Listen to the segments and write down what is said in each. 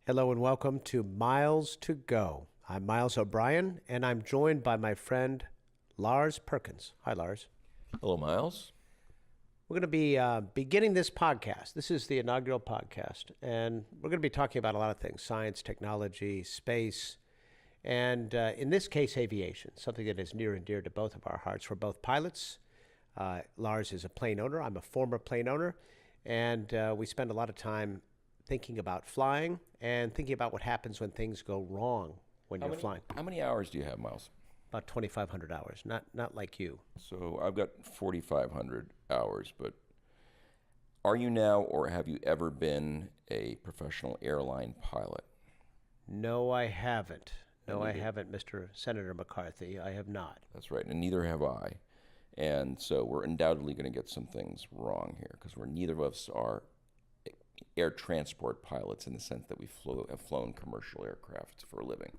Hello and welcome to Miles to Go. I'm Miles O'Brien, and I'm joined by my friend Lars Perkins. Hi, Lars. Hello, Miles. We're going to be beginning this podcast. This is the inaugural podcast, and we're going to be talking about a lot of things: science, technology, space, and in this case, aviation, something that is near and dear to both of our hearts. We're both pilots. Lars is a plane owner. I'm a former plane owner, and we spend a lot of time thinking about flying and thinking about what happens when things go wrong when you're flying. How many hours do you have, Miles? About 2,500 hours, not like you. So I've got 4,500 hours, but are you now or have you ever been a professional airline pilot? No, I haven't. No, I haven't, Mr. Senator McCarthy. I have not. That's right, and neither have I. And so we're undoubtedly going to get some things wrong here because neither of us are air transport pilots in the sense that we have flown commercial aircraft for a living.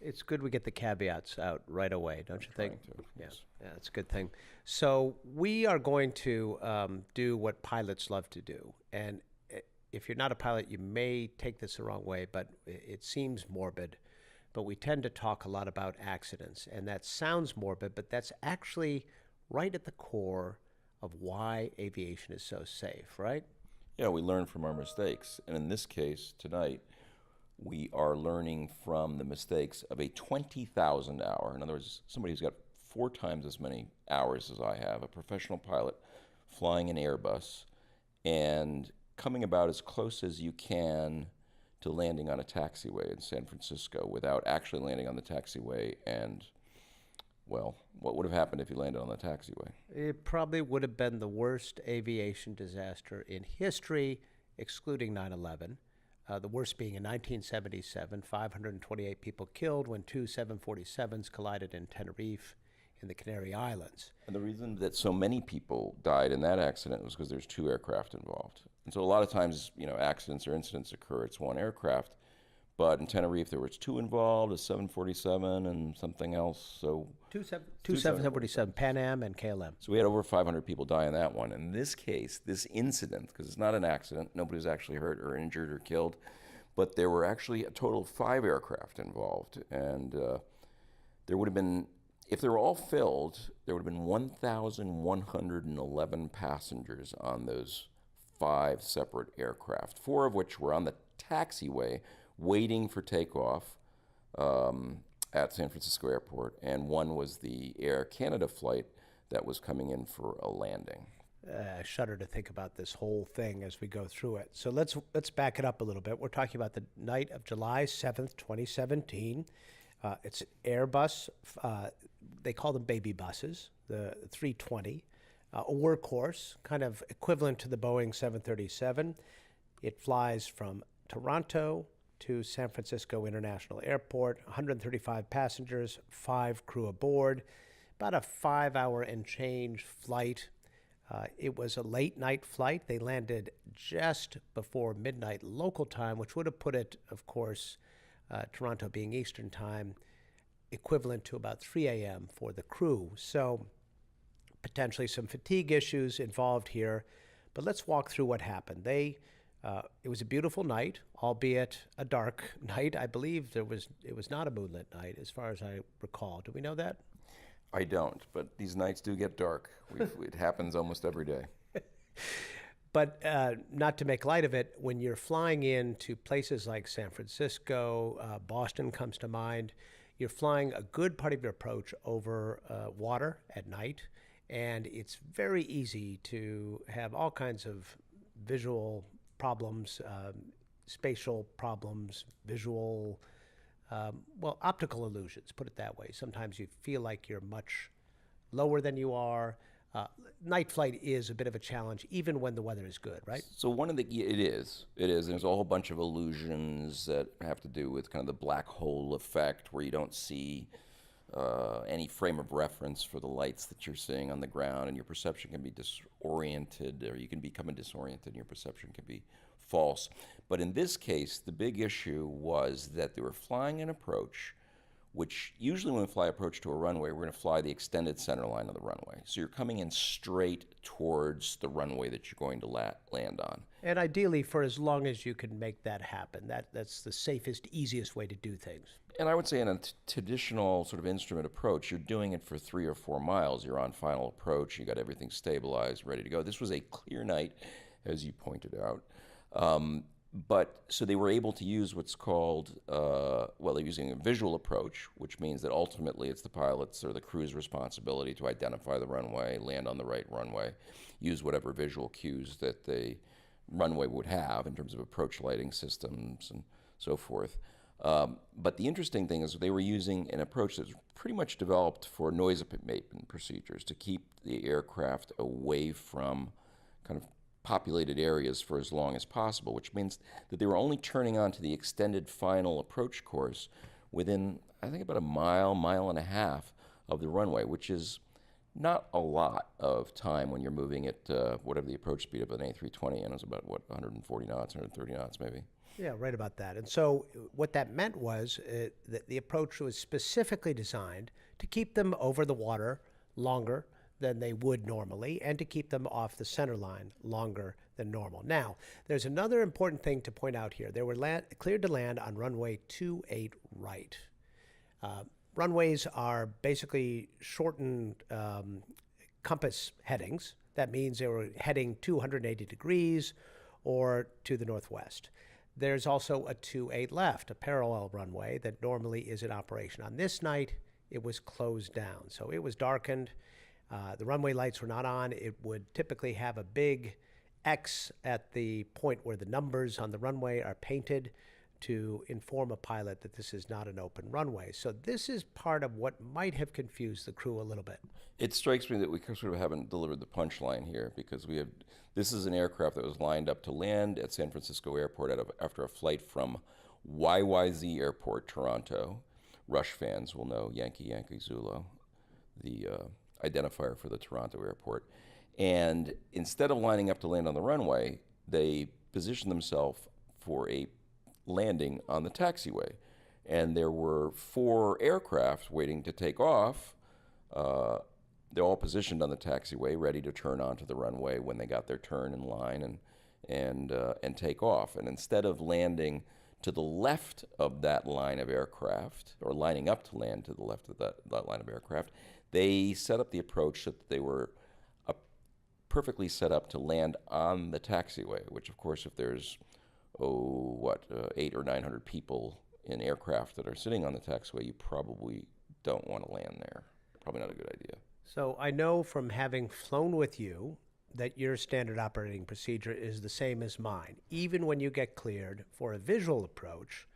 It's good we get the caveats out right away, don't you think? Yes. Yeah, it's a good thing. So we are going to do what pilots love to do. And if you're not a pilot, you may take this the wrong way, but it seems morbid. But we tend to talk a lot about accidents. And that sounds morbid, but that's actually right at the core of why aviation is so safe, right? Yeah, we learn from our mistakes. And in this case, tonight, we are learning from the mistakes of a 20,000 hour. In other words, somebody who's got 4 times as many hours as I have, a professional pilot flying an Airbus and coming about as close as you can to landing on a taxiway in San Francisco without actually landing on the taxiway. And, well, what would have happened if you landed on the taxiway? It probably would have been the worst aviation disaster in history, excluding 9/11. The worst being in 1977, 528 people killed when 2 747s collided in Tenerife in the Canary Islands. And the reason that so many people died in that accident was because there's 2 aircraft involved. And so a lot of times, accidents or incidents occur, it's 1 aircraft. But in Tenerife, there was 2 involved, a 747 and something else. So Two 747, Pan Am and KLM. So we had over 500 people die in that one. In this case, this incident, because it's not an accident, nobody was actually hurt or injured or killed, but there were actually a total of 5 aircraft involved. And there would have been, if they were all filled, there would have been 1,111 passengers on those 5 separate aircraft, 4 of which were on the taxiway waiting for takeoff at San Francisco Airport, and 1 was the Air Canada flight that was coming in for a landing. I shudder to think about this whole thing as we go through it. So let's back it up a little bit. We're talking about the night of July 7th, 2017. It's Airbus. They call them baby buses, the 320, a workhorse, kind of equivalent to the Boeing 737. It flies from Toronto to San Francisco International Airport, 135 passengers, 5 crew aboard, about a 5-hour and change flight. It was a late night flight. They landed just before midnight local time, which would have put it, of course, Toronto being Eastern time, equivalent to about 3 a.m. for the crew. So potentially some fatigue issues involved here. But let's walk through what happened. It was a beautiful night, albeit a dark night. I believe it was not a moonlit night, as far as I recall. Do we know that? I don't, but these nights do get dark. It happens almost every day. But not to make light of it, when you're flying into places like San Francisco, Boston comes to mind, you're flying a good part of your approach over water at night, and it's very easy to have all kinds of visual problems, spatial problems, visual, optical illusions, put it that way. Sometimes you feel like you're much lower than you are. Night flight is a bit of a challenge, even when the weather is good, right? So it is, and there's a whole bunch of illusions that have to do with kind of the black hole effect, where you don't see any frame of reference for the lights that you're seeing on the ground, and your perception can be disoriented, or you can become disoriented, and your perception can be false. But in this case, the big issue was that they were flying an approach, which usually when we fly approach to a runway, we're going to fly the extended center line of the runway. So you're coming in straight towards the runway that you're going to land on. And ideally, for as long as you can make that happen, that's the safest, easiest way to do things. And I would say in a traditional sort of instrument approach, you're doing it for 3 or 4 miles. You're on final approach. You got everything stabilized, ready to go. This was a clear night, as you pointed out. But so they were able to use what's called, they're using a visual approach, which means that ultimately it's the pilot's or the crew's responsibility to identify the runway, land on the right runway, use whatever visual cues that the runway would have in terms of approach lighting systems and so forth. But the interesting thing is they were using an approach that's pretty much developed for noise abatement procedures to keep the aircraft away from kind of populated areas for as long as possible, which means that they were only turning on to the extended final approach course within, I think, about a mile, mile and a half of the runway, which is not a lot of time when you're moving at whatever the approach speed of an A320, and it's about, 140 knots, 130 knots maybe. Yeah, right about that. And so what that meant was that the approach was specifically designed to keep them over the water longer than they would normally and to keep them off the center line longer than normal. Now, there's another important thing to point out here. They were cleared to land on runway 28 right. Runways are basically shortened compass headings. That means they were heading 280 degrees or to the northwest. There's also a 28 left, a parallel runway that normally is in operation. On this night, it was closed down. So it was darkened. The runway lights were not on. It would typically have a big X at the point where the numbers on the runway are painted to inform a pilot that this is not an open runway. So this is part of what might have confused the crew a little bit. It strikes me that we sort of haven't delivered the punchline here, because this is an aircraft that was lined up to land at San Francisco Airport after a flight from YYZ Airport, Toronto. Rush fans will know Yankee Yankee Zulu, the identifier for the Toronto airport. And instead of lining up to land on the runway, they positioned themselves for a landing on the taxiway. And there were 4 aircraft waiting to take off. They're all positioned on the taxiway, ready to turn onto the runway when they got their turn in line and take off. And instead of landing to the left of that line of aircraft, or lining up to land to the left of that line of aircraft, they set up the approach so that they were perfectly set up to land on the taxiway, which, of course, if there's 800 or 900 people in aircraft that are sitting on the taxiway, you probably don't want to land there. Probably not a good idea. So I know from having flown with you that your standard operating procedure is the same as mine. Even when you get cleared for a visual approach,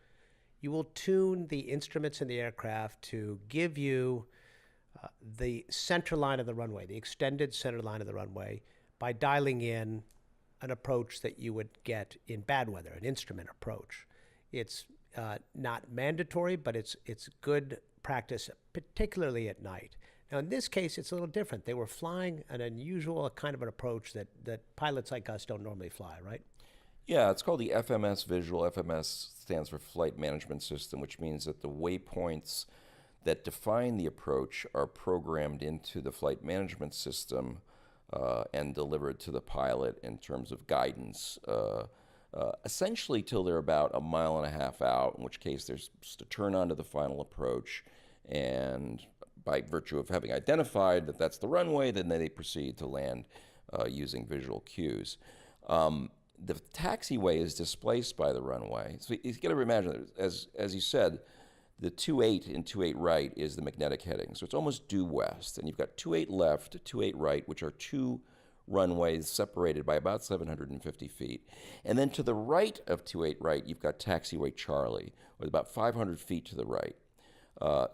you will tune the instruments in the aircraft to give you the center line of the runway, the extended center line of the runway, by dialing in an approach that you would get in bad weather, an instrument approach. It's not mandatory, but it's good practice, particularly at night. Now, in this case, it's a little different. They were flying an unusual kind of an approach that pilots like us don't normally fly, right? Yeah, it's called the FMS visual. FMS stands for Flight Management System, which means that the waypoints that define the approach are programmed into the flight management system and delivered to the pilot in terms of guidance, essentially till they're about a mile and a half out, in which case there's just a turn on to the final approach, and by virtue of having identified that that's the runway, then they proceed to land using visual cues. The taxiway is displaced by the runway. So you've got to imagine, as you said, the 28 and 28 right is the magnetic heading. So it's almost due west. And you've got 28 left, 28 right, which are 2 runways separated by about 750 feet. And then to the right of 28 right, you've got taxiway Charlie, with about 500 feet to the right.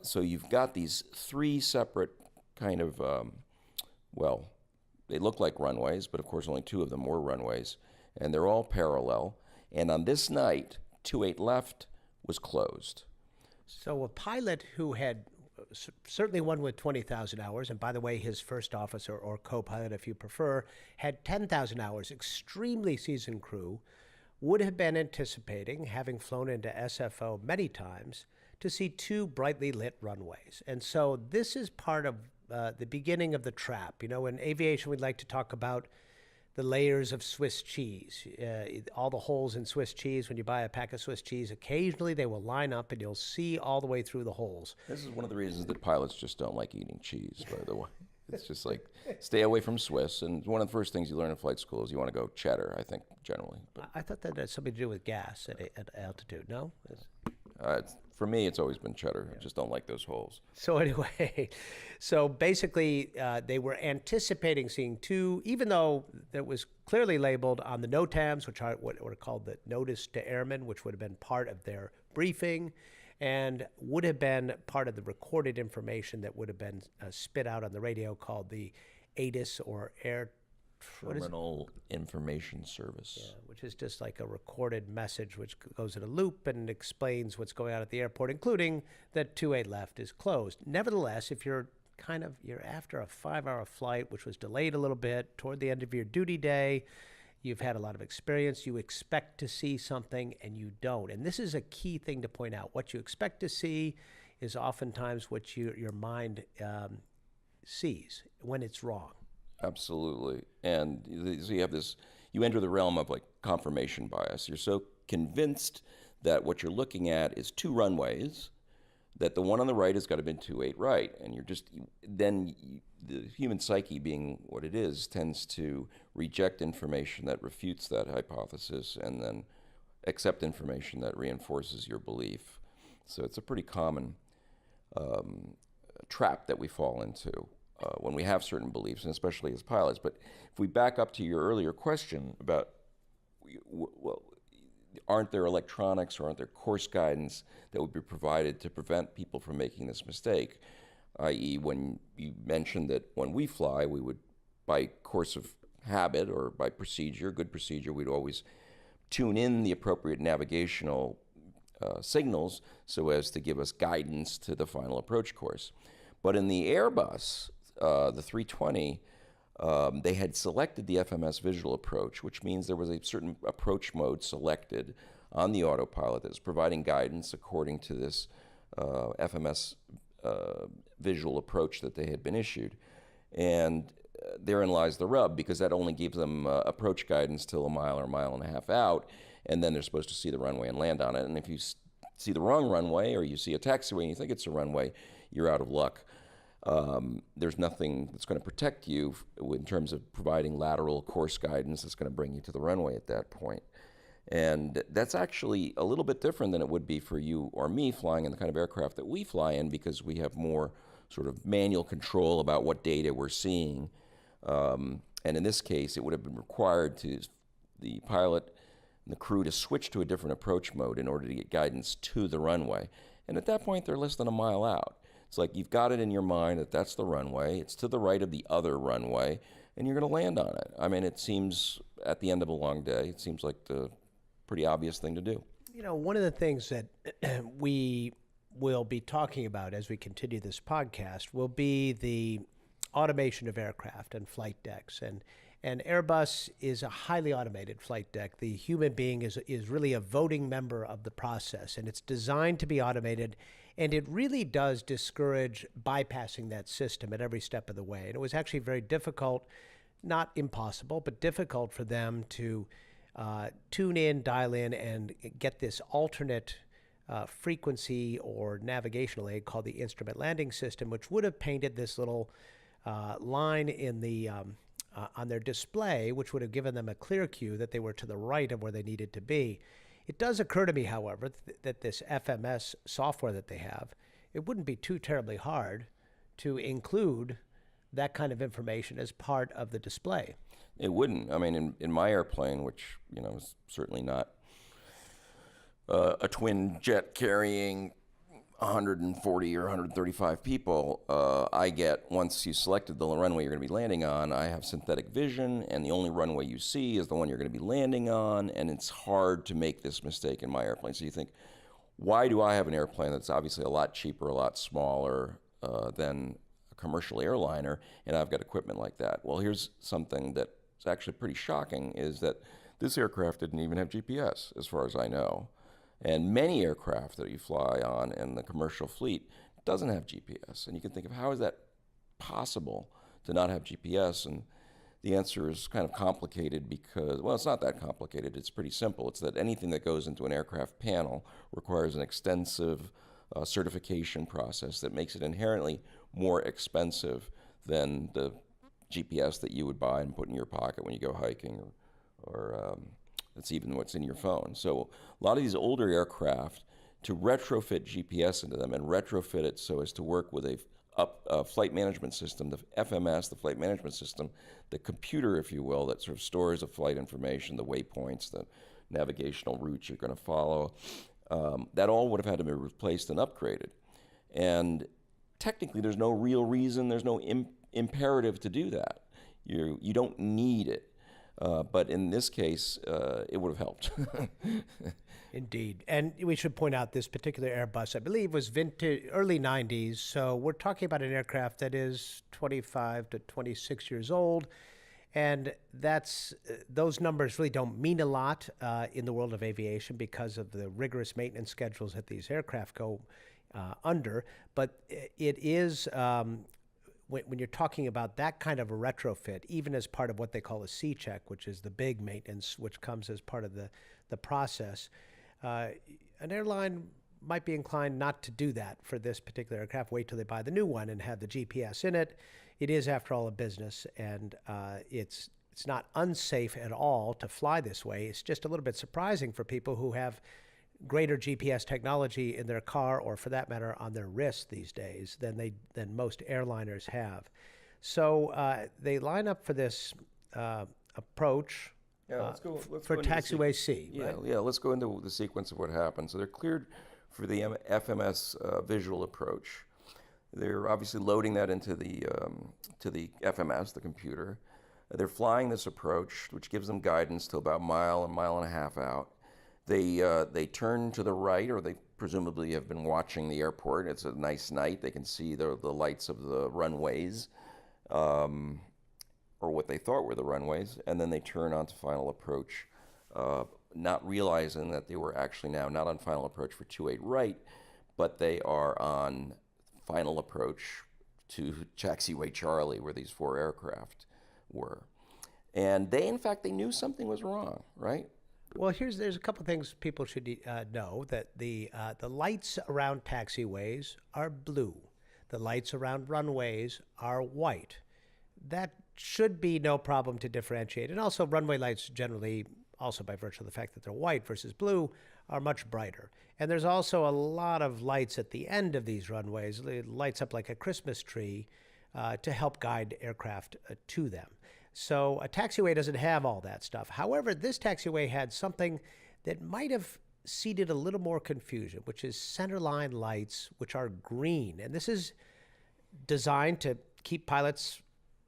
So you've got these 3 separate kind of, they look like runways, but of course only 2 of them were runways. And they're all parallel. And on this night, 28 left was closed. So a pilot who had certainly one with 20,000 hours, and by the way, his first officer or co-pilot, if you prefer, had 10,000 hours, extremely seasoned crew, would have been anticipating, having flown into SFO many times, to see 2 brightly lit runways. And so this is part of the beginning of the trap. You know, in aviation, we'd like to talk about the layers of Swiss cheese. All the holes in Swiss cheese, when you buy a pack of Swiss cheese, occasionally they will line up and you'll see all the way through the holes. This is one of the reasons that pilots just don't like eating cheese, by the way. It's just like, stay away from Swiss. And one of the first things you learn in flight school is you want to go cheddar, I think, generally. But I thought that had something to do with gas at altitude, no? for me, it's always been cheddar. I just don't like those holes. So anyway, so basically they were anticipating seeing two, even though that was clearly labeled on the NOTAMs, which are what are called the Notice to Airmen, which would have been part of their briefing and would have been part of the recorded information that would have been spit out on the radio, called the ATIS, or Terminal Information Service. Yeah, which is just like a recorded message which goes in a loop and explains what's going on at the airport, including that 28 left is closed. Nevertheless, if you're after a 5-hour flight, which was delayed a little bit toward the end of your duty day, you've had a lot of experience, you expect to see something and you don't. And this is a key thing to point out. What you expect to see is oftentimes what your mind sees when it's wrong. Absolutely. And so you have this, you enter the realm of like confirmation bias. You're so convinced that what you're looking at is two runways, that the one on the right has got to be 28 right. And you're just, the human psyche, being what it is, tends to reject information that refutes that hypothesis and then accept information that reinforces your belief. So it's a pretty common trap that we fall into when we have certain beliefs, and especially as pilots. But if we back up to your earlier question about, well, aren't there electronics or aren't there course guidance that would be provided to prevent people from making this mistake? I.e., when you mentioned that when we fly, we would, by course of habit or by procedure, good procedure, we'd always tune in the appropriate navigational signals so as to give us guidance to the final approach course. But in the Airbus, the 320, they had selected the FMS visual approach, which means there was a certain approach mode selected on the autopilot that was providing guidance according to this FMS visual approach that they had been issued. And therein lies the rub, because that only gives them approach guidance till a mile or a mile and a half out, and then they're supposed to see the runway and land on it. And if you see the wrong runway, or you see a taxiway and you think it's a runway, you're out of luck. There's nothing that's going to protect you in terms of providing lateral course guidance that's going to bring you to the runway at that point. And that's actually a little bit different than it would be for you or me flying in the kind of aircraft that we fly in, because we have more sort of manual control about what data we're seeing. And in this case, it would have been required to the pilot and the crew to switch to a different approach mode in order to get guidance to the runway. And at that point, they're less than a mile out. It's like you've got it in your mind that that's the runway, it's to the right of the other runway, and you're going to land on it. I mean, it seems, at the end of a long day, it seems like the pretty obvious thing to do. You know, one of the things that we will be talking about as we continue this podcast will be the automation of aircraft and flight decks. And Airbus is a highly automated flight deck. The human being is really a voting member of the process, and it's designed to be automated. And it really does discourage bypassing that system at every step of the way. And it was actually very difficult, not impossible, but difficult for them to tune in, dial in, and get this alternate frequency or navigational aid called the instrument landing system, which would have painted this little line in the on their display, which would have given them a clear cue that they were to the right of where they needed to be. It does occur to me, however, that this FMS software that they have, it wouldn't be too terribly hard to include that kind of information as part of the display. It wouldn't. I mean, in my airplane, which, you know, is certainly not a twin jet carrying 140 or 135 people, I get, once you selected the runway you're going to be landing on, I have synthetic vision, and the only runway you see is the one you're going to be landing on, and it's hard to make this mistake in my airplane. So you think, why do I have an airplane that's obviously a lot cheaper, a lot smaller than a commercial airliner, and I've got equipment like that? Well, here's something that's actually pretty shocking, is that this aircraft didn't even have GPS, as far as I know. And many aircraft that you fly on in the commercial fleet doesn't have GPS. And you can think of, how is that possible to not have GPS? And The answer is kind of complicated because, well, it's not that complicated. It's pretty simple. It's that anything that goes into an aircraft panel requires an extensive certification process that makes it inherently more expensive than the GPS that you would buy and put in your pocket when you go hiking, or that's even what's in your phone. So a lot of these older aircraft, to retrofit GPS into them and retrofit it so as to work with a flight management system, the FMS, the flight management system, the computer, if you will, that sort of stores the flight information, the waypoints, the navigational routes you're going to follow, that all would have had to be replaced and upgraded. And technically, there's no real reason, there's no imperative to do that. You don't need it. But in this case, it would have helped. Indeed. And we should point out this particular Airbus, I believe, was vintage, early 90s. So we're talking about an aircraft that is 25 to 26 years old. And those numbers really don't mean a lot in the world of aviation because of the rigorous maintenance schedules that these aircraft go under. But it is, when you're talking about that kind of a retrofit, even as part of what they call a C-check, which is the big maintenance, which comes as part of the process, an airline might be inclined not to do that for this particular aircraft. Wait till they buy the new one and have the GPS in it. It is, after all, a business, and it's not unsafe at all to fly this way. It's just a little bit surprising for people who have greater GPS technology in their car, or for that matter, on their wrist these days than most airliners have. So they line up for this approach. Yeah, let's for go into Taxiway C. Yeah, Right? yeah. Let's go into the sequence of what happened. So they're cleared for the FMS visual approach. They're obviously loading that into the FMS, the computer. They're flying this approach, which gives them guidance to about a mile and a half out. They turn to the right, or they presumably have been watching the airport. It's a nice night. They can see the lights of the runways, or what they thought were the runways, and then they turn onto final approach, not realizing that they were actually now not on final approach for 28 right, but they are on final approach to Taxiway Charlie, where these 4 aircraft were. And in fact, they knew something was wrong, right? Well, there's a couple things people should know, that the lights around taxiways are blue. The lights around runways are white. That should be no problem to differentiate. And also, runway lights generally, also by virtue of the fact that they're white versus blue, are much brighter. And there's also a lot of lights at the end of these runways. It lights up like a Christmas tree to help guide aircraft to them. So a taxiway doesn't have all that stuff. However, this taxiway had something that might have seeded a little more confusion, which is centerline lights, which are green. And this is designed to keep pilots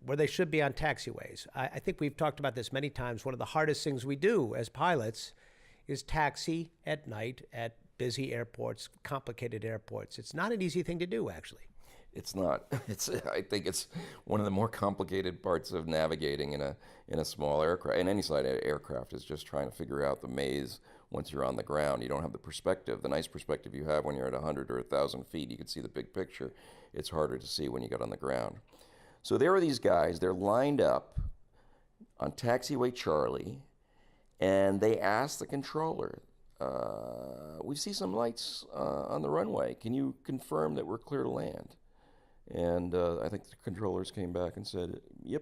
where they should be on taxiways. I think we've talked about this many times. One of the hardest things we do as pilots is taxi at night at busy airports, complicated airports. It's not an easy thing to do, actually. It's not. I think it's one of the more complicated parts of navigating in a small aircraft. In any side aircraft is just trying to figure out the maze once you're on the ground. You don't have the perspective, the nice perspective you have when you're at 100 or 1,000 feet. You can see the big picture. It's harder to see when you get on the ground. So there are these guys. They're lined up on Taxiway Charlie, and they ask the controller, we see some lights on the runway. Can you confirm that we're clear to land? And I think the controllers came back and said, yep,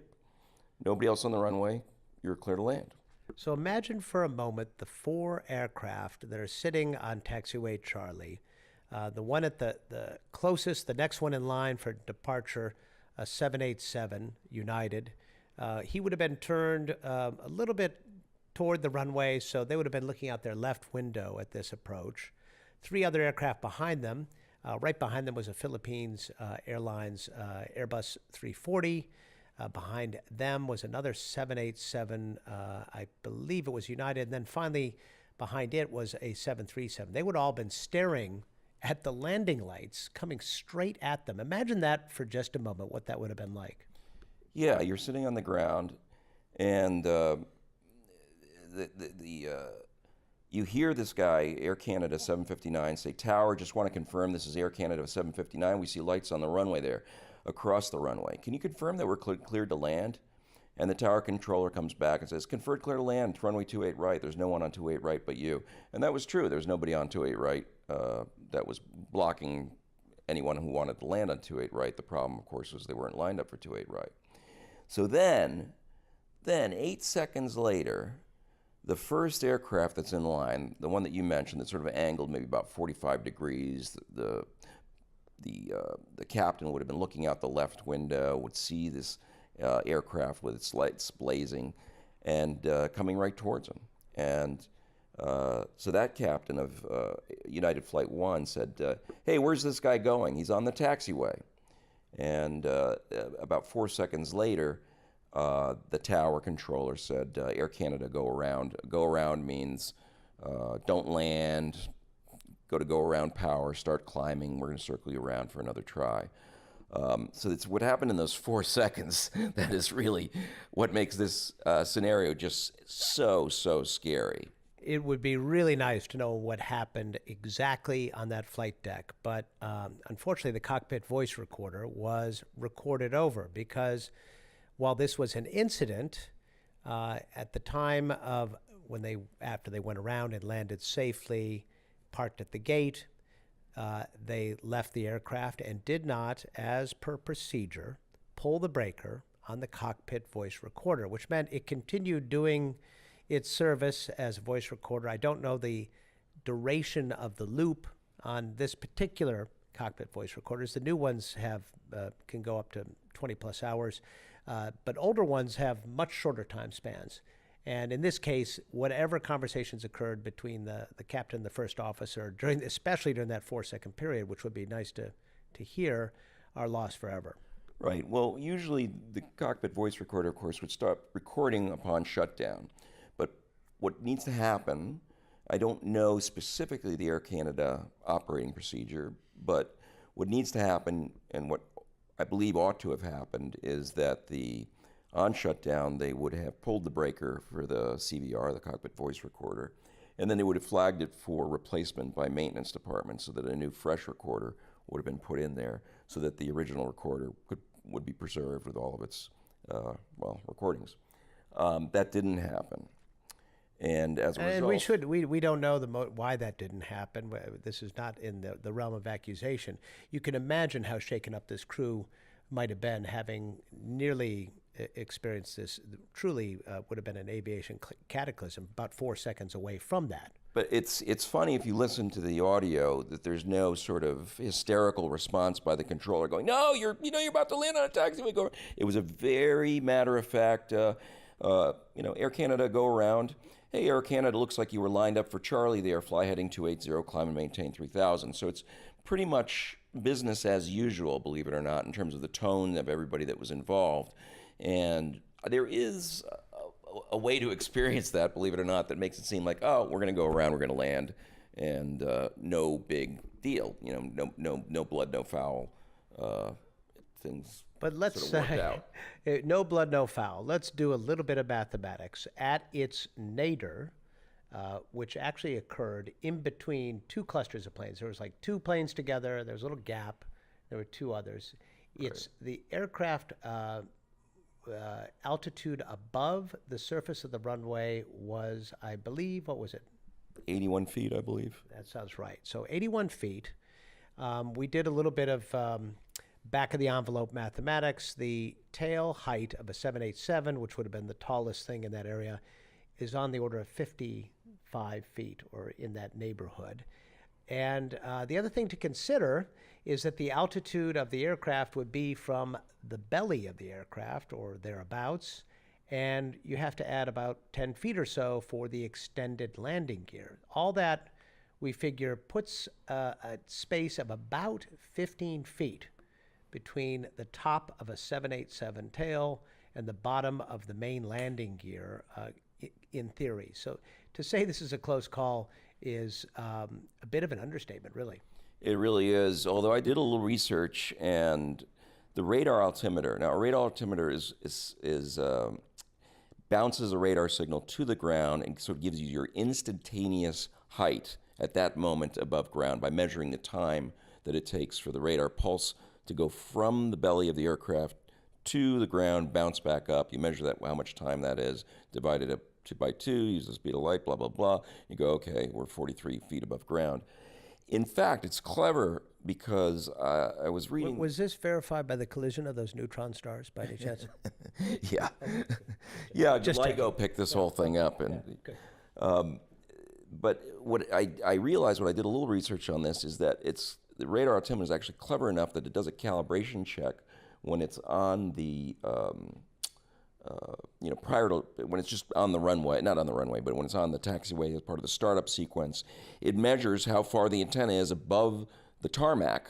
nobody else on the runway, you're clear to land. So imagine for a moment the 4 aircraft that are sitting on Taxiway Charlie. The one at the closest, the next one in line for departure, a 787 United. He would have been turned a little bit toward the runway, so they would have been looking out their left window at this approach. 3 other aircraft behind them. Right behind them was a Philippines Airlines Airbus 340. Behind them was another 787, I believe it was United. And then finally, behind it was a 737. They would have all been staring at the landing lights coming straight at them. Imagine that for just a moment, what that would have been like. Yeah, you're sitting on the ground, and you hear this guy, Air Canada 759, say, Tower, just want to confirm this is Air Canada 759. We see lights on the runway there, across the runway. Can you confirm that we're cleared to land? And the tower controller comes back and says, "Conferred clear to land, runway 28 right. There's no one on 28 right but you." And that was true. There was nobody on 28 right that was blocking anyone who wanted to land on 28 right. The problem, of course, was they weren't lined up for 28 right. So then 8 seconds later, the first aircraft that's in line, the one that you mentioned, that's sort of angled maybe about 45 degrees, the captain would have been looking out the left window, would see this aircraft with its lights blazing and coming right towards him. And so that captain of United Flight 1 said, "Hey, where's this guy going? He's on the taxiway." And about 4 seconds later, the tower controller said, "Air Canada, go around." Go around means don't land, go around power, start climbing. We're going to circle you around for another try. So it's what happened in those 4 seconds that is really what makes this scenario just so scary. It would be really nice to know what happened exactly on that flight deck, but unfortunately the cockpit voice recorder was recorded over because while this was an incident, at the time of after they went around and landed safely, parked at the gate, they left the aircraft and did not, as per procedure, pull the breaker on the cockpit voice recorder, which meant it continued doing its service as a voice recorder. I don't know the duration of the loop on this particular cockpit voice recorders. The new ones can go up to 20 plus hours, but older ones have much shorter time spans. And in this case, whatever conversations occurred between the captain and the first officer, especially during that 4 second period, which would be nice to hear, are lost forever. Right. Well, usually the cockpit voice recorder, of course, would stop recording upon shutdown. But what needs to happen, I don't know specifically the Air Canada operating procedure, but what needs to happen and what I believe ought to have happened is that on shutdown, they would have pulled the breaker for the CVR, the cockpit voice recorder, and then they would have flagged it for replacement by maintenance department so that a new fresh recorder would have been put in there so that the original recorder would be preserved with all of its, recordings. That didn't happen. And as a result... we don't know why that didn't happen. This is not in the realm of accusation. You can imagine how shaken up this crew might have been, having nearly experienced this. Truly would have been an aviation cataclysm, about 4 seconds away from that. But it's funny if you listen to the audio that there's no sort of hysterical response by the controller going, "No, you're about to land on a taxiway." It was a very matter of fact, Air Canada, go around. "Hey, Air Canada, looks like you were lined up for Charlie there, fly heading 280, climb and maintain 3000. So it's pretty much business as usual, believe it or not, in terms of the tone of everybody that was involved. And there is a way to experience that, believe it or not, that makes it seem like, oh, we're going to go around, we're going to land, and no big deal. No blood, no foul. Things. But let's sort of worked out. No blood, no foul. Let's do a little bit of mathematics. At its nadir, which actually occurred in between two clusters of planes. There was like two planes together. There was a little gap. There were two others. It's the aircraft altitude above the surface of the runway was, I believe, what was it? 81 feet, I believe. That sounds right. So 81 feet. We did a little bit of back of the envelope mathematics. The tail height of a 787, which would have been the tallest thing in that area, is on the order of 55 feet or in that neighborhood. And the other thing to consider is that the altitude of the aircraft would be from the belly of the aircraft or thereabouts, and you have to add about 10 feet or so for the extended landing gear. All that, we figure, puts a space of about 15 feet between the top of a 787 tail and the bottom of the main landing gear, in theory. So to say this is a close call is a bit of an understatement, really. It really is. Although I did a little research, and the radar altimeter. Now, a radar altimeter is bounces a radar signal to the ground and sort of gives you your instantaneous height at that moment above ground by measuring the time that it takes for the radar pulse to go from the belly of the aircraft to the ground, bounce back up. You measure that, how much time that is, divide it up by 2, use the speed of light, blah, blah, blah. You go, okay, we're 43 feet above ground. In fact, it's clever because I was reading... Was this verified by the collision of those neutron stars, by any chance? Yeah. Yeah, LIGO picked this whole thing up. And, but what I realized when I did a little research on this is that the radar altimeter is actually clever enough that it does a calibration check when it's on the, prior to, when it's just on the runway, not on the runway, but when it's on the taxiway as part of the startup sequence, it measures how far the antenna is above the tarmac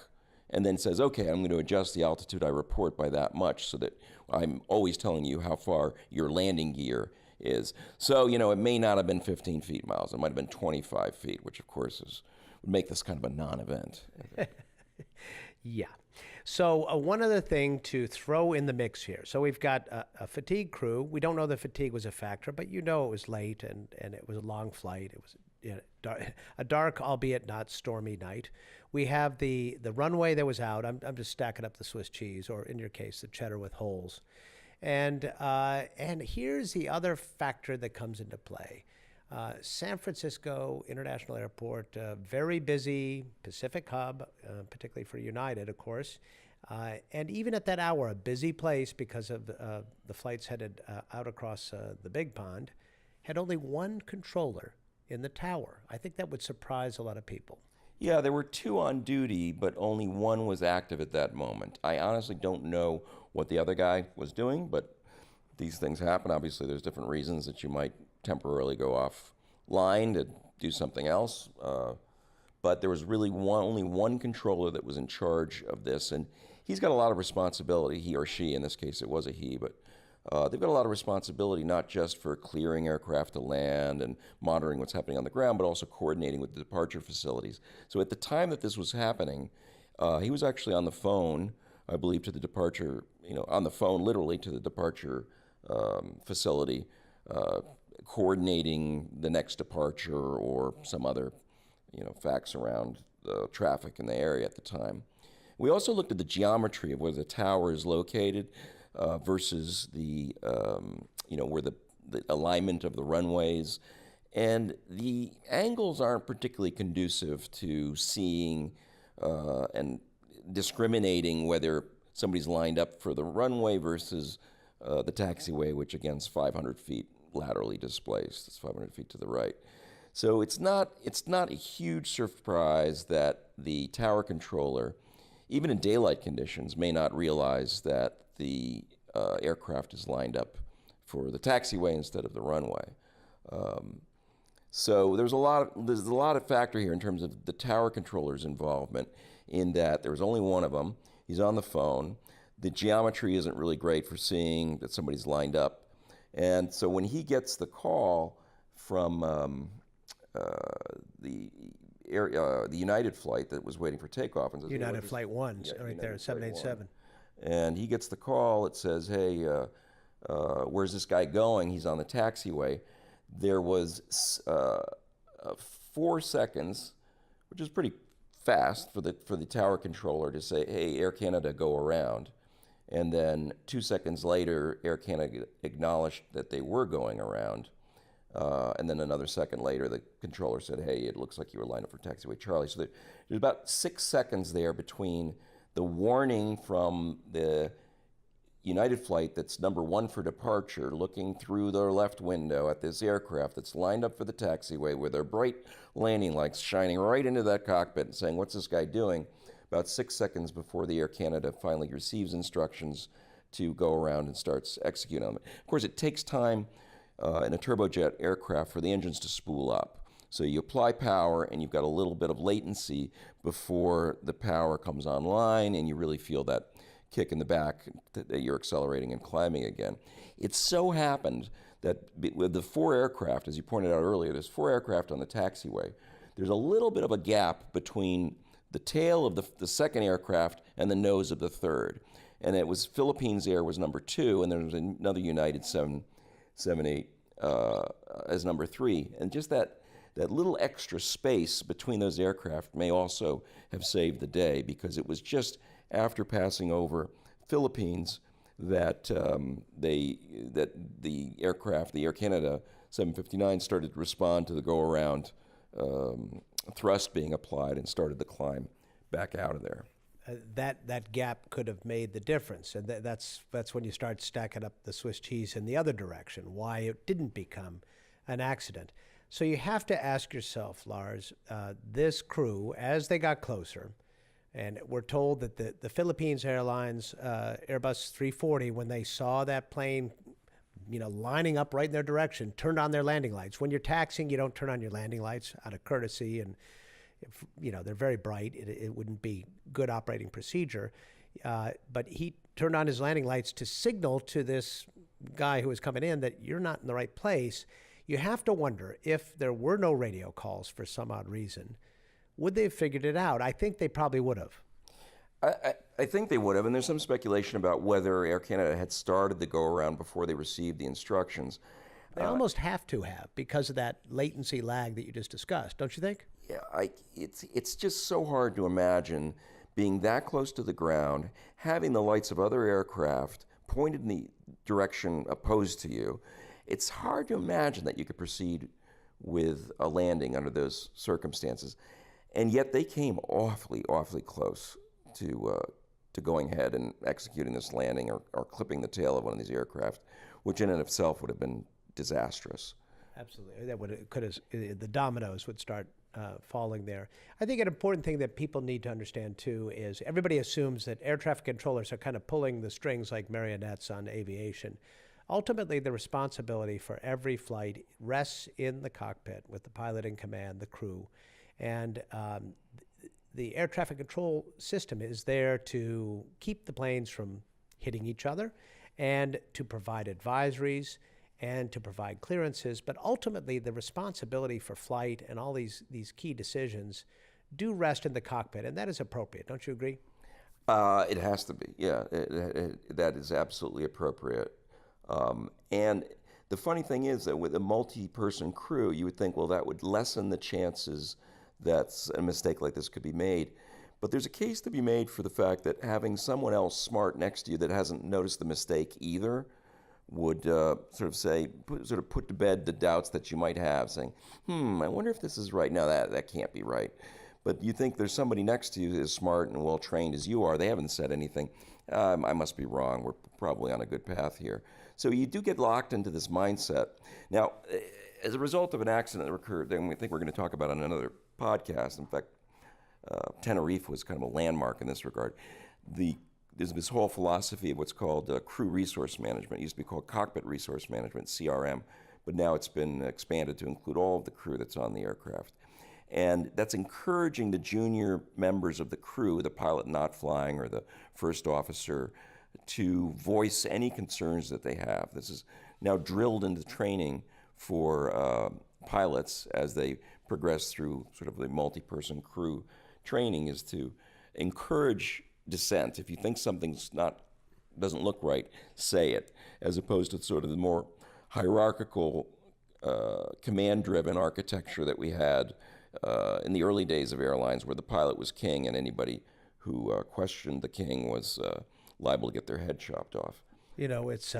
and then says, okay, I'm going to adjust the altitude I report by that much so that I'm always telling you how far your landing gear is. So, it may not have been 15 feet miles. It might have been 25 feet, which of course would make this kind of a non-event. Yeah. So one other thing to throw in the mix here. So we've got a fatigue crew. We don't know that fatigue was a factor, but it was late and it was a long flight. It was a dark, albeit not stormy night. We have the runway that was out. I'm just stacking up the Swiss cheese, or in your case, the cheddar with holes. And here's the other factor that comes into play. San Francisco International Airport, very busy, Pacific hub, particularly for United, of course. And even at that hour, a busy place because of the flights headed out across the big pond, had only one controller in the tower. I think that would surprise a lot of people. Yeah, there were 2 on duty, but only 1 was active at that moment. I honestly don't know what the other guy was doing, but these things happen. Obviously, there's different reasons that you might temporarily go offline to do something else. But there was really only one controller that was in charge of this, and he's got a lot of responsibility, he or she, in this case it was a he, but they've got a lot of responsibility not just for clearing aircraft to land and monitoring what's happening on the ground, but also coordinating with the departure facilities. So at the time that this was happening, he was actually on the phone, I believe, to the departure, on the phone literally to the departure facility, coordinating the next departure or some other, facts around the traffic in the area at the time. We also looked at the geometry of where the tower is located versus the, where the alignment of the runways. And the angles aren't particularly conducive to seeing and discriminating whether somebody's lined up for the runway versus the taxiway, which again is 500 feet laterally displaced. It's 500 feet to the right. So it's not a huge surprise that the tower controller, even in daylight conditions, may not realize that the aircraft is lined up for the taxiway instead of the runway. So there's a lot of factor here in terms of the tower controller's involvement, in that there was only one of them. He's on the phone. The geometry isn't really great for seeing that somebody's lined up. And so when he gets the call from the United flight that was waiting for takeoff, and says, United Flight 1, right there, 787. And he gets the call. It says, hey, where's this guy going? He's on the taxiway. There was 4 seconds, which is pretty fast for the tower controller to say, hey, Air Canada, go around. And then 2 seconds later, Air Canada acknowledged that they were going around. And then another second later, the controller said, hey, it looks like you were lined up for taxiway Charlie. So there's about 6 seconds there between the warning from the United flight that's number 1 for departure, looking through their left window at this aircraft that's lined up for the taxiway with their bright landing lights shining right into that cockpit and saying, what's this guy doing? About 6 seconds before the Air Canada finally receives instructions to go around and starts executing on it. Of course, it takes time in a turbojet aircraft for the engines to spool up. So you apply power and you've got a little bit of latency before the power comes online and you really feel that kick in the back that you're accelerating and climbing again. It so happened that with the 4 aircraft, as you pointed out earlier, there's 4 aircraft on the taxiway. There's a little bit of a gap between the tail of the second aircraft and the nose of the third. And it was Philippines Air was number 2, and there was another United 778 as number 3. And just that little extra space between those aircraft may also have saved the day, because it was just after passing over Philippines that that the aircraft, the Air Canada 759, started to respond to the go-around thrust being applied and started to climb back out of there. That gap could have made the difference, and that's when you start stacking up the Swiss cheese in the other direction, why it didn't become an accident. So you have to ask yourself, Lars, this crew, as they got closer, and we're told that the Philippines Airlines Airbus 340, when they saw that plane, lining up right in their direction, turned on their landing lights. When you're taxiing, you don't turn on your landing lights out of courtesy, and they're very bright. It wouldn't be good operating procedure. But he turned on his landing lights to signal to this guy who was coming in that you're not in the right place. You have to wonder, if there were no radio calls for some odd reason, would they have figured it out? I think they probably would have. I think they would have, and there's some speculation about whether Air Canada had started the go-around before they received the instructions. They almost have to have, because of that latency lag that you just discussed, don't you think? Yeah, it's just so hard to imagine being that close to the ground, having the lights of other aircraft pointed in the direction opposed to you. It's hard to imagine that you could proceed with a landing under those circumstances. And yet they came awfully, awfully close to going ahead and executing this landing or clipping the tail of one of these aircraft, which in and of itself would have been disastrous. Absolutely. The dominoes would start falling there. I think an important thing that people need to understand, too, is everybody assumes that air traffic controllers are kind of pulling the strings like marionettes on aviation. Ultimately, the responsibility for every flight rests in the cockpit with the pilot in command, the crew. And the air traffic control system is there to keep the planes from hitting each other and to provide advisories and to provide clearances. But ultimately, the responsibility for flight and all these key decisions do rest in the cockpit, and that is appropriate. Don't you agree? It has to be, yeah. That is absolutely appropriate. And the funny thing is that with a multi-person crew, you would think, well, that would lessen the chances that a mistake like this could be made. But there's a case to be made for the fact that having someone else smart next to you that hasn't noticed the mistake either would sort of put to bed the doubts that you might have, saying, I wonder if this is right. No, that can't be right. But you think there's somebody next to you as smart and well-trained as you are. They haven't said anything. I must be wrong. We're probably on a good path here. So you do get locked into this mindset. Now, as a result of an accident that occurred, then we think we're going to talk about on another podcast. In fact, Tenerife was kind of a landmark in this regard. There's this whole philosophy of what's called crew resource management. It used to be called Cockpit Resource Management, CRM, but now it's been expanded to include all of the crew that's on the aircraft. And that's encouraging the junior members of the crew, the pilot not flying or the first officer, to voice any concerns that they have. This is now drilled into training for pilots as they progress through sort of the multi-person crew training, is to encourage dissent. If you think something's doesn't look right, say it, as opposed to sort of the more hierarchical, command-driven architecture that we had in the early days of airlines, where the pilot was king and anybody who questioned the king was liable to get their head chopped off. It's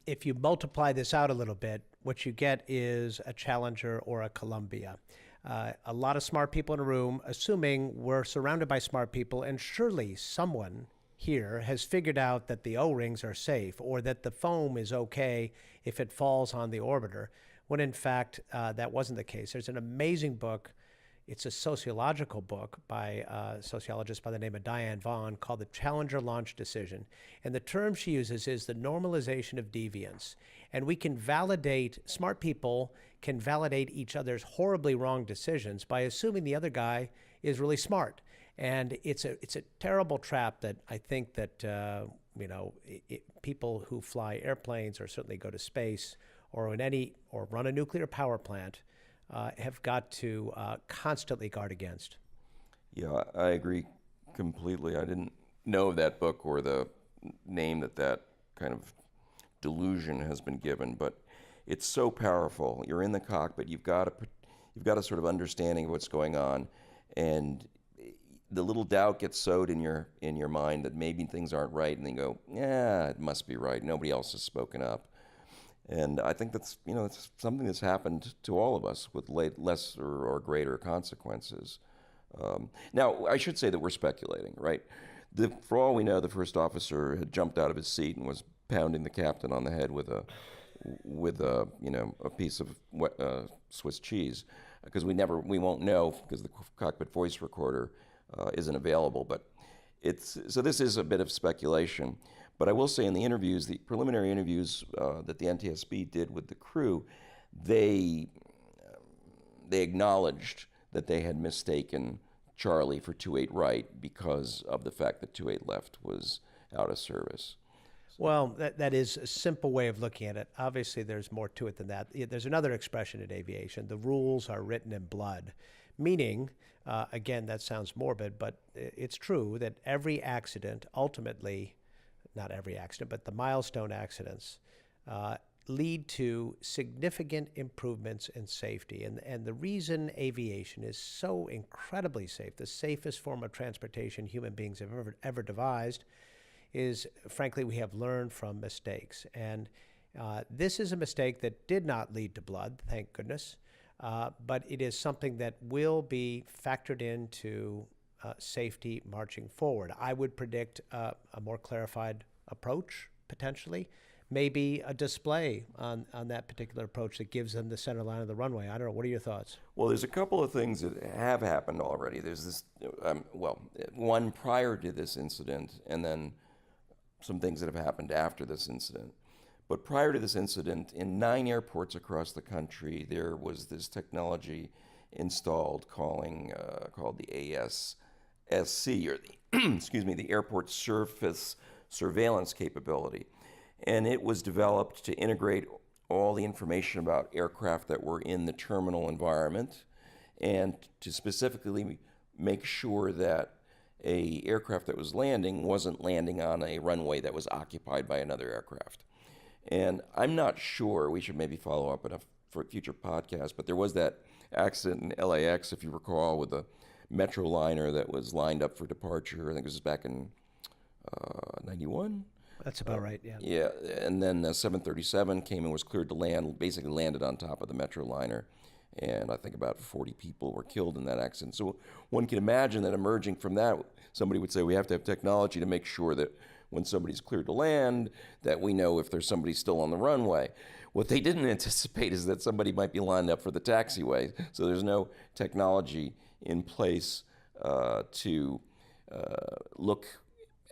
if you multiply this out a little bit, what you get is a Challenger or a Columbia. A lot of smart people in a room, assuming we're surrounded by smart people, and surely someone here has figured out that the O-rings are safe or that the foam is okay if it falls on the orbiter, when in fact that wasn't the case. There's an amazing book. It's a sociological book by a sociologist by the name of Diane Vaughan called The Challenger Launch Decision. And the term she uses is the normalization of deviance. And we can smart people can validate each other's horribly wrong decisions by assuming the other guy is really smart. And it's a terrible trap that I think that people who fly airplanes or certainly go to space or run a nuclear power plant have got to constantly guard against. Yeah, I agree completely. I didn't know that book or the name that kind of delusion has been given, but it's so powerful. You're in the cockpit. You've got a sort of understanding of what's going on, and the little doubt gets sowed in your mind that maybe things aren't right, and then you go, yeah, it must be right. Nobody else has spoken up. And I think that's, it's something that's happened to all of us with lesser or greater consequences. Now, I should say that we're speculating, right? For all we know, the first officer had jumped out of his seat and was pounding the captain on the head with a piece of Swiss cheese, because we won't know because the cockpit voice recorder isn't available. But so this is a bit of speculation. But I will say in the interviews, the preliminary interviews that the NTSB did with the crew, they acknowledged that they had mistaken Charlie for 28 right because of the fact that 28 left was out of service. Well, that is a simple way of looking at it. Obviously, there's more to it than that. There's another expression in aviation: the rules are written in blood, meaning, again, that sounds morbid, but it's true that every accident ultimately, not every accident, but the milestone accidents lead to significant improvements in safety. And the reason aviation is so incredibly safe, the safest form of transportation human beings have ever devised, is, frankly, we have learned from mistakes. And this is a mistake that did not lead to blood, thank goodness, but it is something that will be factored into safety marching forward. I would predict a more clarified approach, potentially, maybe a display on that particular approach that gives them the center line of the runway. I don't know. What are your thoughts? Well, there's a couple of things that have happened already. There's this, one prior to this incident, and then some things that have happened after this incident. But prior to this incident, in 9 airports across the country, there was this technology installed called the ASSC, or the Airport Surface Surveillance Capability. And it was developed to integrate all the information about aircraft that were in the terminal environment, and to specifically make sure that a aircraft that was landing wasn't landing on a runway that was occupied by another aircraft. And I'm not sure, we should maybe follow up for a future podcast, but there was that accident in LAX, if you recall, with a Metroliner that was lined up for departure. I think this was back in 91. That's about right, yeah. Yeah, and then the 737 came and was cleared to land, basically landed on top of the Metroliner, and I think about 40 people were killed in that accident. So one can imagine that emerging from that, somebody would say we have to have technology to make sure that when somebody's cleared to land, that we know if there's somebody still on the runway. What they didn't anticipate is that somebody might be lined up for the taxiway, so there's no technology in place to look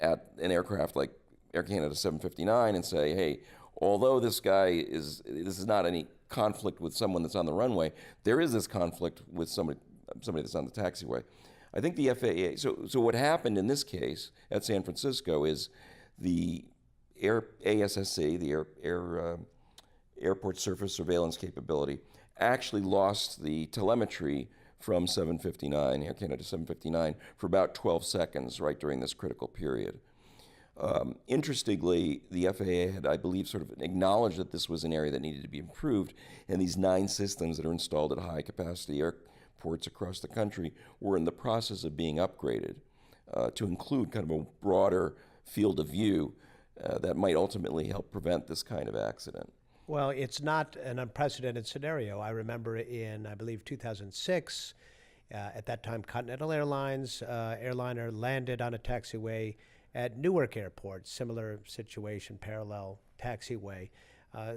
at an aircraft like Air Canada 759 and say, hey, although this is not any conflict with someone that's on the runway, there is this conflict with somebody that's on the taxiway. I think the FAA, so what happened in this case at San Francisco is the ASSC, the Airport Surface Surveillance Capability, actually lost the telemetry from 759, Air Canada 759, for about 12 seconds right during this critical period. Interestingly, the FAA had, I believe, sort of acknowledged that this was an area that needed to be improved, and these 9 systems that are installed at high-capacity airports across the country were in the process of being upgraded to include kind of a broader field of view that might ultimately help prevent this kind of accident. Well, it's not an unprecedented scenario. I remember in, I believe, 2006, at that time, Continental Airlines airliner landed on a taxiway at Newark Airport, similar situation, parallel taxiway.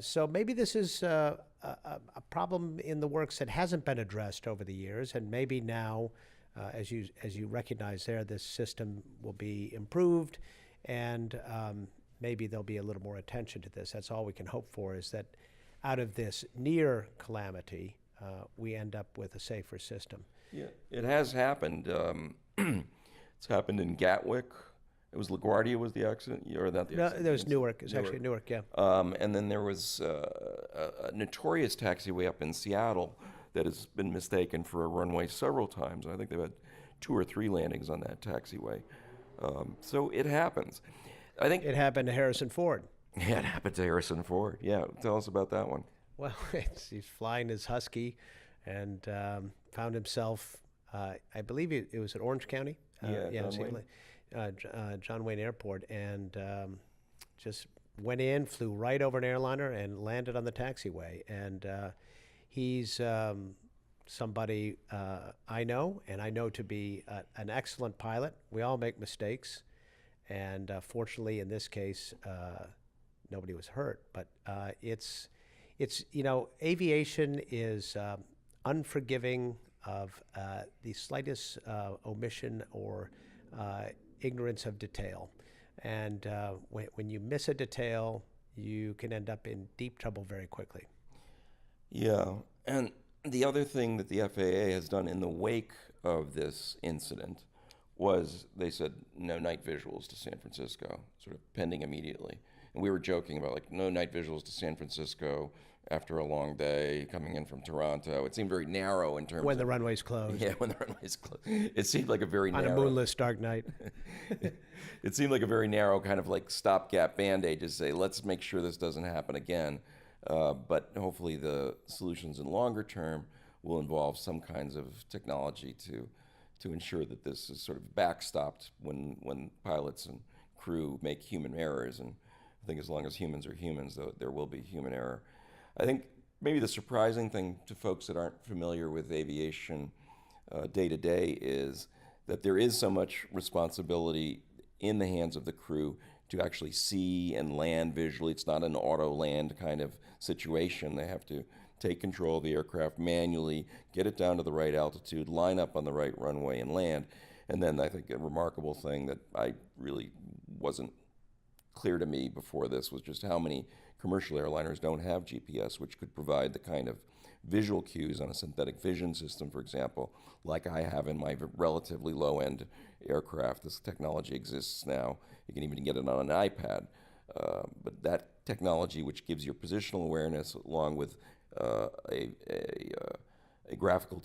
So maybe this is a problem in the works that hasn't been addressed over the years, and maybe now, as you recognize there, this system will be improved, and maybe there'll be a little more attention to this. That's all we can hope for, is that out of this near calamity, we end up with a safer system. Yeah, it has happened. It's happened in Gatwick. It was LaGuardia was the accident, or not the No, accident? there was Newark. It's actually Newark, yeah. And then there was a notorious taxiway up in Seattle that has been mistaken for a runway several times. I think they've had 2 or 3 landings on that taxiway. So it happens. I think it happened to Harrison Ford. Yeah, it happened to Harrison Ford. Yeah, tell us about that one. Well, he's flying his Husky and found himself, I believe it was in Orange County. John St. Wayne. John Wayne Airport, and just went in, flew right over an airliner, and landed on the taxiway. And he's somebody I know, and I know to be an excellent pilot. We all make mistakes, and fortunately, in this case, nobody was hurt. But it's aviation is unforgiving of the slightest omission or ignorance of detail. And when you miss a detail, you can end up in deep trouble very quickly. Yeah, and the other thing that the FAA has done in the wake of this incident was they said no night visuals to San Francisco, sort of pending immediately. And we were joking about like no night visuals to San Francisco after a long day coming in from Toronto. It seemed very narrow in terms When of the runway's closed. Yeah, when the runway's closed. It seemed like a very On narrow. a moonless dark night. It seemed like a very narrow kind of like stopgap Band-Aid to say, let's make sure this doesn't happen again. But hopefully the solutions in longer term will involve some kinds of technology to ensure that this is sort of backstopped when pilots and crew make human errors. And I think as long as humans are humans, there will be human error. I think maybe the surprising thing to folks that aren't familiar with aviation day to day is that there is so much responsibility in the hands of the crew to actually see and land visually. It's not an auto land kind of situation. They have to take control of the aircraft manually, get it down to the right altitude, line up on the right runway and land. And then I think a remarkable thing that I really wasn't clear to me before this was just how many commercial airliners don't have GPS, which could provide the kind of visual cues on a synthetic vision system, for example, like I have in my relatively low-end aircraft. This technology exists now. You can even get it on an iPad. But that technology, which gives you positional awareness along with a graphical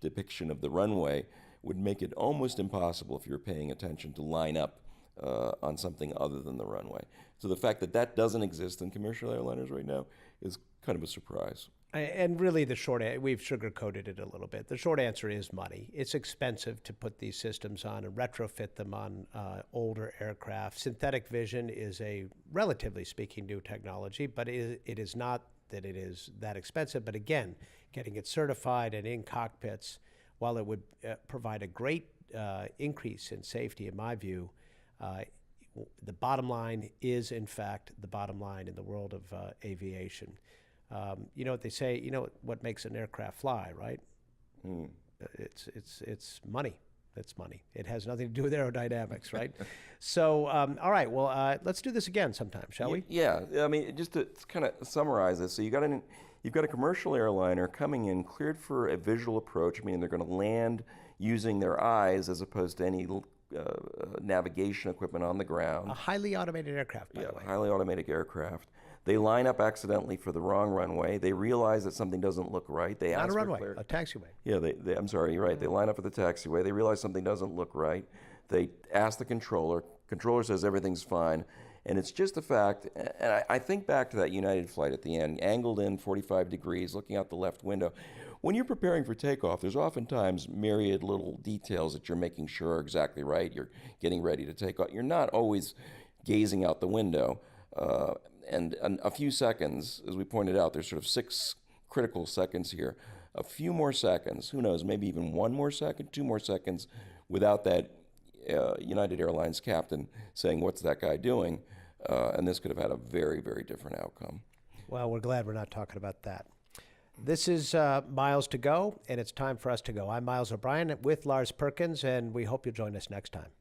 depiction of the runway, would make it almost impossible if you're paying attention to line up on something other than the runway. So the fact that that doesn't exist in commercial airliners right now is kind of a surprise. And really, we've sugarcoated it a little bit. The short answer is money. It's expensive to put these systems on and retrofit them on older aircraft. Synthetic vision is a, relatively speaking, new technology, but it is not that it is that expensive. But again, getting it certified and in cockpits, while it would provide a great increase in safety, in my view, the bottom line is, in fact, the bottom line in the world of aviation. You know what they say, you know what makes an aircraft fly, right? It's money. It's money. It has nothing to do with aerodynamics, right? So, all right, well, let's do this again sometime, shall we? Yeah, I mean, just to kind of summarize this, so you've got a commercial airliner coming in cleared for a visual approach, meaning they're going to land using their eyes as opposed to any navigation equipment on the ground. A highly automated aircraft, by the way. Highly automated aircraft. They line up accidentally for the wrong runway. They realize that something doesn't look right. They Not ask a runway, for a taxiway. Yeah, I'm sorry, you're right. They line up at the taxiway. They realize something doesn't look right. They ask the controller. Controller says everything's fine. And it's just a fact, and I think back to that United flight at the end, angled in 45 degrees, looking out the left window. When you're preparing for takeoff, there's oftentimes myriad little details that you're making sure are exactly right. You're getting ready to take off. You're not always gazing out the window. And a few seconds, as we pointed out, there's sort of 6 critical seconds here. A few more seconds, who knows, maybe even 1 more second, 2 more seconds, without that United Airlines captain saying, what's that guy doing? And this could have had a very, very different outcome. Well, we're glad we're not talking about that. This is Miles to Go, and it's time for us to go. I'm Miles O'Brien with Lars Perkins, and we hope you'll join us next time.